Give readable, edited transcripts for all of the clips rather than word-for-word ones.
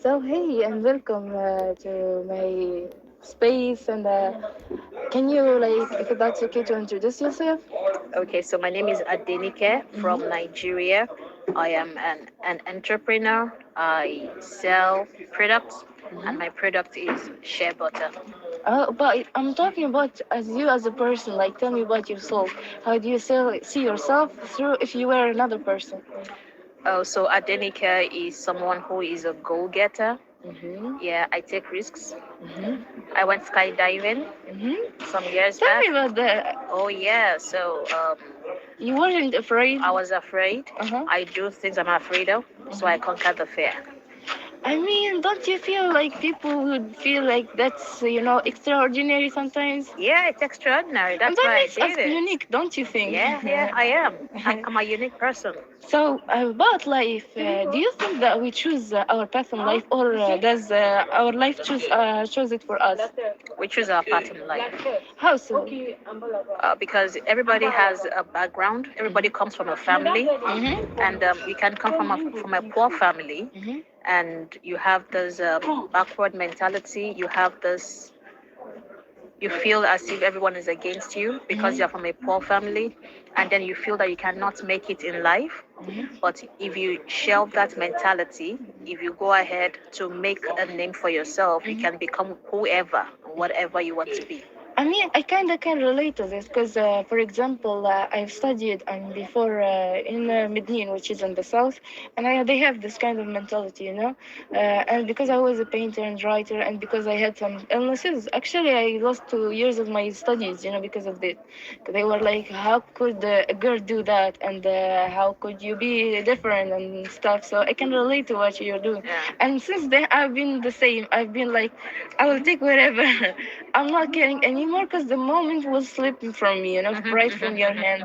So hey, and welcome to my space. And can you like, if that's okay, to introduce yourself? Okay, so my name is Adenike from Nigeria. I am an entrepreneur. I sell products, and my product is shea butter. But I'm talking about as you as a person. Like, tell me about yourself. How do you see yourself through if you were another person? Oh, so Adenike is someone who is a goal-getter. Mm-hmm. Yeah, I take risks. Mm-hmm. I went skydiving some years Tell back. me about that. Oh yeah, so You weren't afraid? I was afraid. Uh-huh. I do things I'm afraid of, so I conquered the fear. I mean, don't you feel like people would feel like that's, extraordinary sometimes? Yeah, it's extraordinary. And That's that why I makes us did it. unique, don't you think? Yeah, I am. I'm a unique person. So, about life, do you think that we choose our path in life, or does our life choose it for us? We choose our path in life. How so? Because everybody has a background. Everybody comes from a family, and you can come from a poor family, and you have this backward mentality. You have this. You feel as if everyone is against you because you're from a poor family, and then you feel that you cannot make it in life. But if you shelve that mentality, if you go ahead to make a name for yourself, you can become whoever, whatever you want to be. I mean, I kind of can relate to this because, for example, I've studied before in Medellin, which is in the south, and they have this kind of mentality, And because I was a painter and writer, and because I had some illnesses, actually, I lost 2 years of my studies, because of this. They were like, "How could a girl do that?" And how could you be different and stuff? So I can relate to what you're doing. Yeah. And since then, I've been the same. I've been like, I will take whatever. I'm not caring anymore because the moment was slipping from me, right from your hands.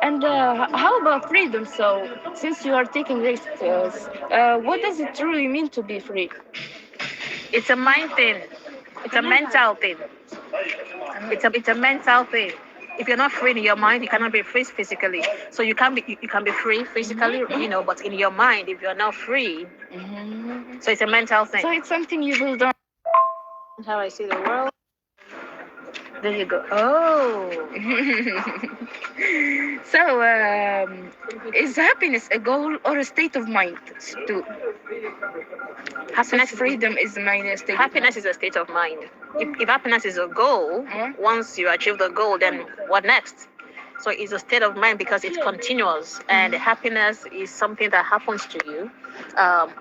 And how about freedom? So, since you are taking risks, what does it truly mean to be free? It's a mind thing. It's a mental thing. It's a mental thing. If you're not free in your mind, you cannot be free physically. So you can be free physically, but in your mind, if you're not free, so it's a mental thing. So it's something you will do. How I see the world. There you go. Oh. So, is happiness a goal or a state of mind too? Happiness Freedom is my state. Happiness is a state of mind. If happiness is a goal, once you achieve the goal, then what next? So it's a state of mind because it's continuous, and happiness is something that happens to you. Um,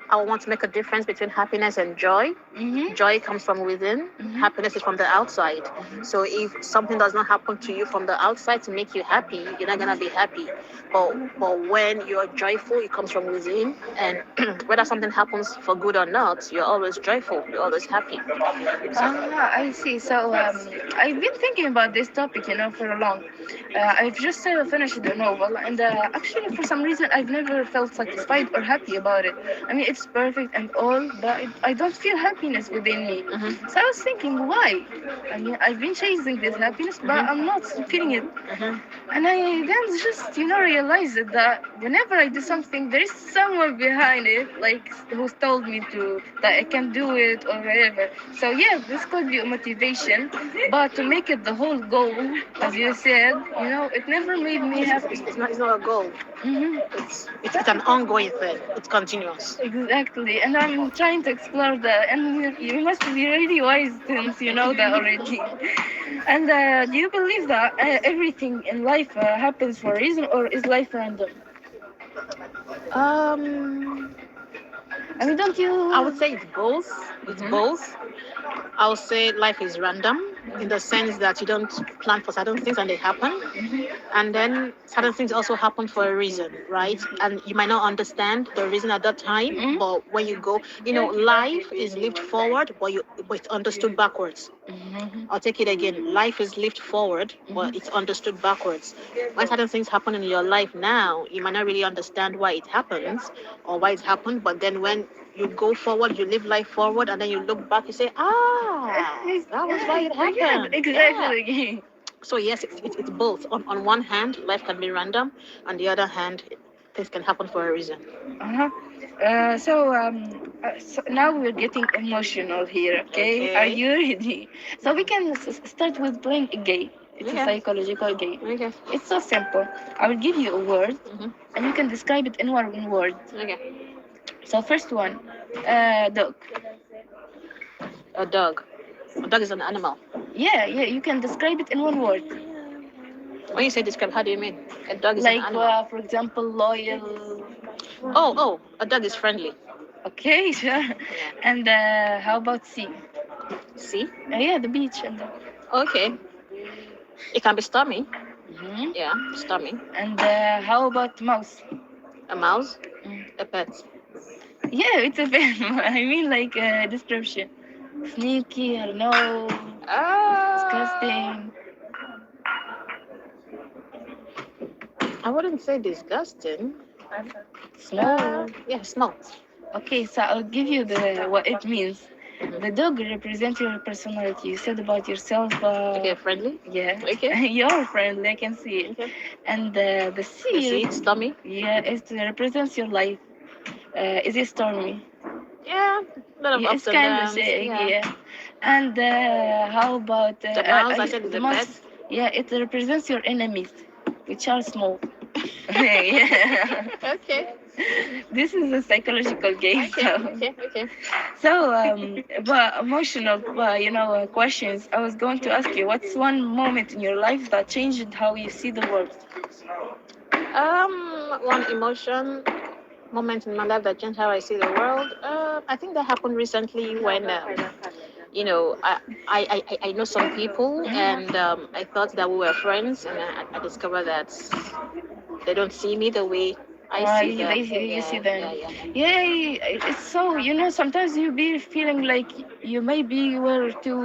I want to make a difference between happiness and joy. Joy comes from within. Happiness is from the outside. So if something does not happen to you from the outside to make you happy, you're not gonna be happy. But when you're joyful, it comes from within. And whether something happens for good or not, you're always joyful. You're always happy. I see. So I've been thinking about this topic, for a long. I've just finished the novel, and actually, for some reason, I've never felt satisfied or happy about it. I mean, it's perfect and all, but I don't feel happiness within me. So I was thinking, why? I mean, I've been chasing this happiness, but I'm not feeling it. And I then just, realized that whenever I do something, there is someone behind it, like who's told me that I can do it or whatever. So yeah, this could be a motivation, but to make it the whole goal, as you said, it never made me happy. It's not a goal. It's an ongoing thing. It's continuous. Exactly, and I'm trying to explore that. And you must be really wise since you know that already. And do you believe that everything in life happens for a reason, or is life random? Um, I mean, don't you? I would say it's both. It's both. I would say life is random in the sense that you don't plan for certain things and they happen. And then certain things also happen for a reason, right? And you might not understand the reason at that time, but when you go, life is lived forward, but it's understood backwards. I'll take it again. Life is lived forward, but it's understood backwards. When certain things happen in your life now, you might not really understand why it happens or why it happened, but then when you go forward, you live life forward, and then you look back, you say, that was why it happened. Yeah, exactly. Yeah. So yes, it's both. On one hand, life can be random. On the other hand, things can happen for a reason. Uh-huh. So now we're getting emotional here, okay? Are Okay. you ready? So we can start with playing a game. It's a Okay. psychological game. Okay. It's so simple. I will give you a word, Mm-hmm. and you can describe it in one word. Okay. So first one, dog. A dog. A dog is an animal. Yeah, yeah, you can describe it in one word. When you say describe, how do you mean? A dog is an Like, animal. for example, loyal. Oh, a dog is friendly. Okay, sure. Yeah. And how about sea? See? Yeah, the beach and. Okay. It can be stormy. Mhm. Yeah, stormy. And how about mouse? A mouse, Mm. a pet. Yeah, it's a bit. I mean, like description. Sneaky, I don't know. Ah, Disgusting. I wouldn't say disgusting. Small. Yeah, small. Okay, so I'll give you the what it means. Mhm. The dog represents your personality. You said about yourself. Okay, friendly. Yeah, Okay. you're friendly. I can see it. Okay. And the You sea. see, it's stormy. Yeah, it represents your life. Is it stormy? Yeah, a lot of Yeah, ups it's and kind of downs. saying, Yeah. yeah. And how about The mouse, I said, is the a pet. mouse? Yeah, it represents your enemies, which are small. Yeah. Okay. This is a psychological game. Okay. Okay. Okay. But emotional, questions. I was going to ask you, what's one moment in your life that changed how you see the world? One emotion moment in my life that changed how I see the world. I think that happened recently when, I know some people, and I thought that we were friends, and I discovered that they don't see me the way I see them. You see Yeah, them. yeah, yeah. Yeah, it's so, sometimes you be feeling like you maybe were too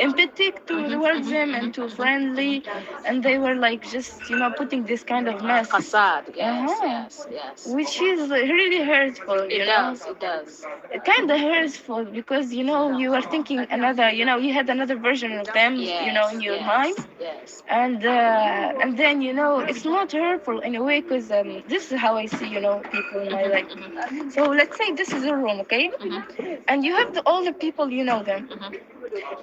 empathetic towards them and too friendly, and they were like just, putting this kind of mask. Facade. Yes, Uh-huh. yes, yes. Which is really hurtful, It does. It does. It kind of hurtful because, you were thinking another, you had another version of them, Yes, in your mind. yes, yes. And then it's not hurtful in a way because this is how I see people in my life. So let's say this is a room, okay, and you have all the people them,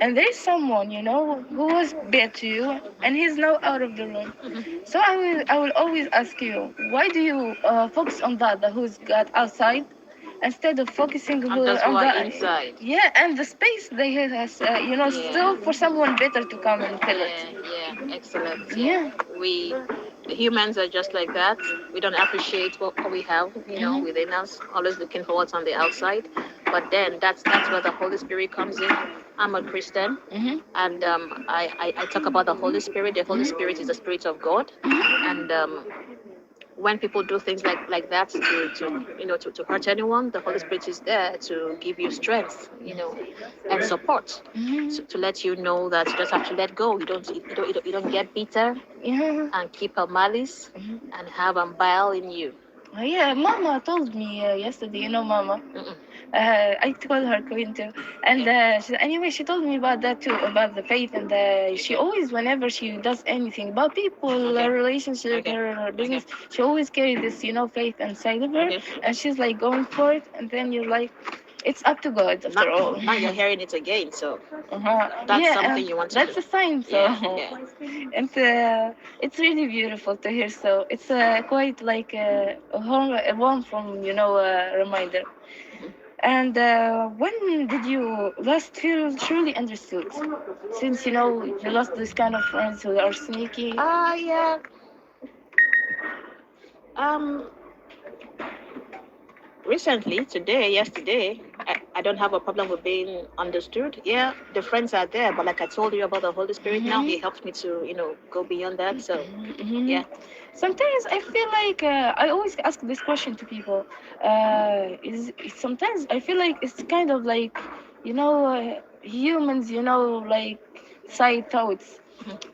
and there's someone who was bad to you, and he's now out of the room. So I will always ask you, why do you focus on that who's got outside instead of focusing And those who on are the inside. yeah, and the space they has still for someone better to come and fill it. Yeah, yeah, excellent. Yeah, Yeah. we humans are just like that. We don't appreciate what we have, within us. Always looking for what's on the outside. But then that's where the Holy Spirit comes in. I'm a Christian, and I talk about the Holy Spirit. The Holy Spirit is the Spirit of God, and when people do things like that to hurt anyone, the Holy Spirit is there to give you strength, and support, to let you know that you just have to let go. You don't get bitter Yeah. and keep a malice and have a bile in you. Yeah, Mama told me yesterday, Mama. Mm-mm. I told her Queen too, and anyway, she told me about that too, about the faith, and she always, whenever she does anything about people, Okay. relationship, Okay. her business, she always carry this, faith inside of her, Okay. and she's like going for it, and then you're like, it's up to God after all. Now you're hearing it again, so that's Yeah, something you want to that's do. a sign. So, Yeah, and it's really beautiful to hear. So it's quite like a warm from reminder. And when did you last feel truly understood? Since you lost this kind of friends who are sneaky. yeah. Um, Recently, today, yesterday, I don't have a problem with being understood. Yeah, the friends are there, but like I told you about the Holy Spirit, now He helps me to, go beyond that. So, yeah. Sometimes I feel like I always ask this question to people. Sometimes I feel like it's kind of like humans, like side thoughts.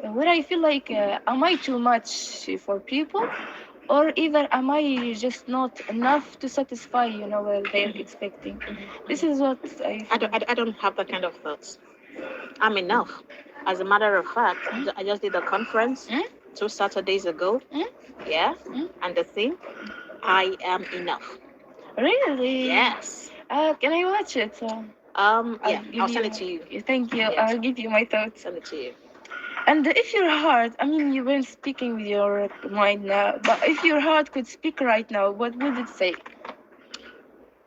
Where I feel like, am I too much for people, or either am I just not enough to satisfy, what they're expecting? This is what I feel. I don't have that kind of thoughts. I'm enough. As a matter of fact, I just did a conference 2 Saturdays ago. Yeah, and the thing, I am enough. Really? Yes. Can I watch it? Yeah, I'll Give send you. it to you. Thank you. Yes. I'll give you my thoughts. Send it to you. And if your heart, I mean, you've been speaking with your mind now, but if your heart could speak right now, what would it say?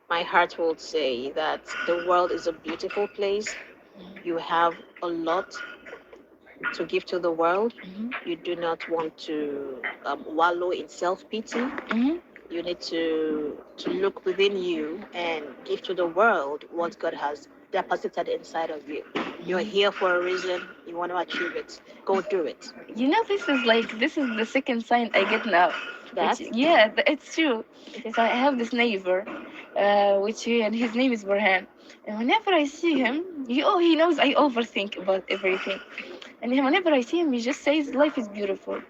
My heart would say that the world is a beautiful place. You have a lot to give to the world. Mm-hmm. You do not want to wallow in self pity. Mm-hmm. You need to look within you and give to the world what God has deposited inside of you. You're here for a reason. You want to achieve it. Go do it. You know, this is the second sign I get now. That? Yeah, it's true. Okay. So I have this neighbor, and his name is Burhan. And whenever I see him, he knows I overthink about everything. And whenever I see him, he just says, "Life is beautiful.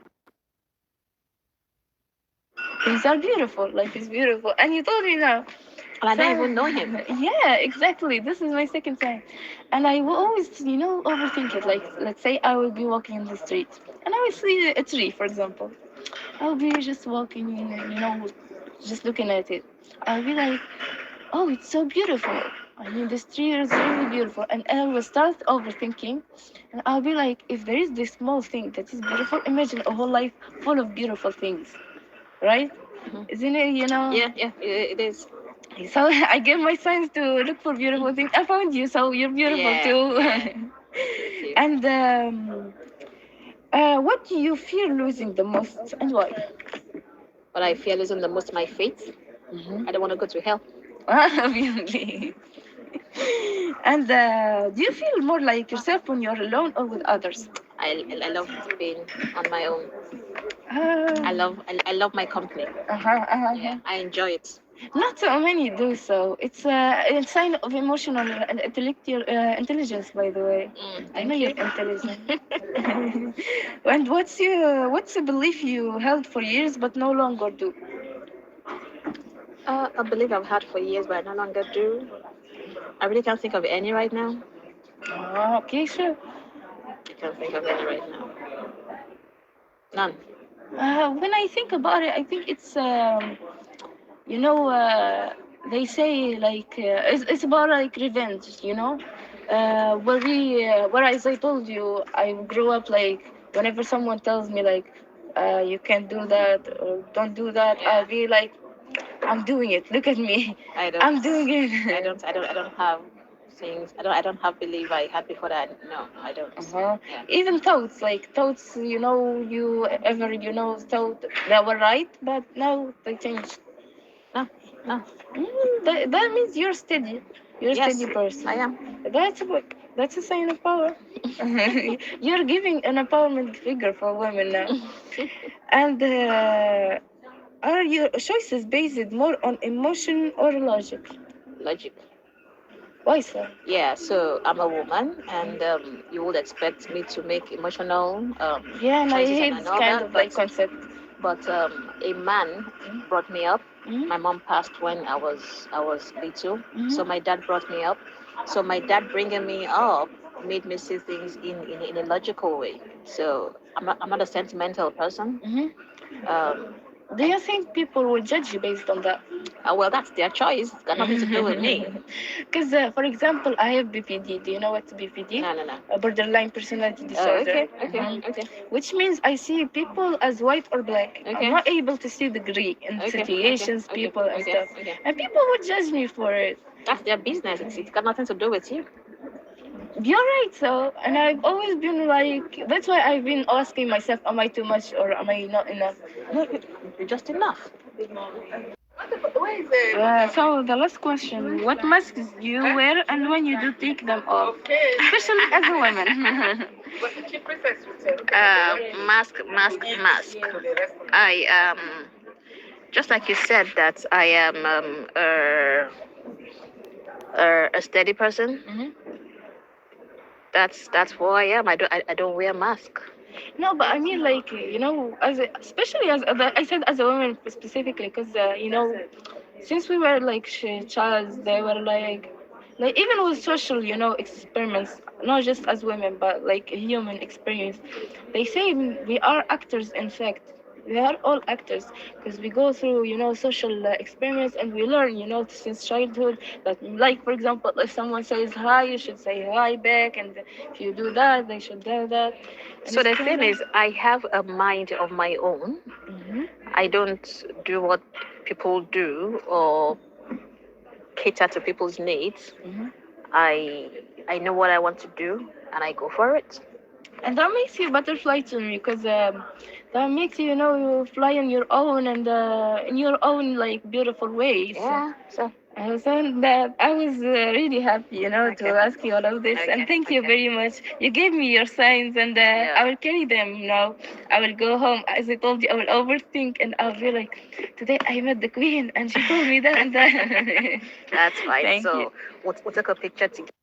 Things are beautiful. Life is beautiful." And you told me now. And I don't even know him. Yeah, exactly. This is my second time. And I will always, overthink it. Like, let's say I will be walking in the street and I will see a tree, for example. I'll be just walking, just looking at it. I'll be like, oh, it's so beautiful. I mean, this tree is really beautiful. And I will start overthinking. And I'll be like, if there is this small thing that is beautiful, imagine a whole life full of beautiful things, right? Mhm. Isn't it, Yeah, yeah, it is. So I gave my signs to look for beautiful things. I found you, so you're beautiful Yeah, too. yeah. Thank you. And what do you fear losing the most, and why? But I fear losing the most my faith. Mm-hmm. I don't want to go to hell. Obviously. And do you feel more like yourself when you're alone or with others? I love being on my own. Uh, I love my company. uh-huh. Yeah, I enjoy it. Not so many do so. It's a sign of emotional and intellectual intelligence, by the way. I know Thank you're you. intelligent. And what's a belief you held for years but no longer do? A belief I've had for years, but I no longer do. I really can't think of any right now. Okay, sure. I can't think of any right now. None. When I think about it, I think it's you know they say like it's about like revenge, where as I told you, I grew up like whenever someone tells me like you can't do that or don't do that, I'll be like, I'm doing it, look at me. I don't. I'm doing it. I don't have things. I don't have belief I had before that. No, I don't. Uh-huh. Yeah. Even thoughts, you ever thought they were right, but now they changed. No, no. That means you're steady. You're a Yes, steady person. I am. That's a sign of power. You're giving an empowerment figure for women now. And are your choices based more on emotion or logic? Logic. Why so? Yeah, so I'm a woman, and you would expect me to make emotional Yeah, and I choices hate and this all kind that, of like concept. but a man brought me up. Mhm. My mom passed when I was little, Mhm. so my dad brought me up. So my dad bringing me up made me see things in a logical way. So I'm not a sentimental person. Mhm. Um, Do you think people will judge you based on that? well, that's their choice. It's got nothing to do with me. Because, for example, I have BPD. Do you know what's BPD? No, no, no. A borderline personality Oh, disorder. okay, okay, Mhm. okay. Which means I see people as white or black. Okay. I'm not able to see the gray in Okay, situations, okay, people, and okay, stuff. okay. And people would judge me for it. That's their business. It's got nothing to do with you. You're right, so, and I've always been like, that's why I've been asking myself, am I too much or am I not enough? No, you're just enough. So the last question: what masks do you wear, and when you do take them off, especially as a woman? Mask. I just like you said that I am a steady person. Mhm. That's who I am. I don't wear mask. No, but I mean, like, especially I said as a woman specifically, because since we were like child, they were like even with social, experiments, not just as women, but like a human experience. They say we are actors, in fact. We are all actors because we go through, social experiments, and we learn, since childhood that, like, for example, if someone says hi, you should say hi back, and if you do that, they should do that. And So it's the kind thing of. is, I have a mind of my own. Hmm. I don't do what people do or cater to people's needs. Hmm. I I know what I want to do and I go for it. And that makes you butterfly to me because that makes you, you fly on your own and in your own like beautiful ways. Yeah. So So that I was really happy, to okay. ask you all of this, and Okay. thank you Okay. very much. You gave me your signs, and I will carry them. I will go home. As I told you, I will overthink, and I'll be like, today I met the queen, and she told me that and that. That's fine. Thank you. So we'll take a picture together.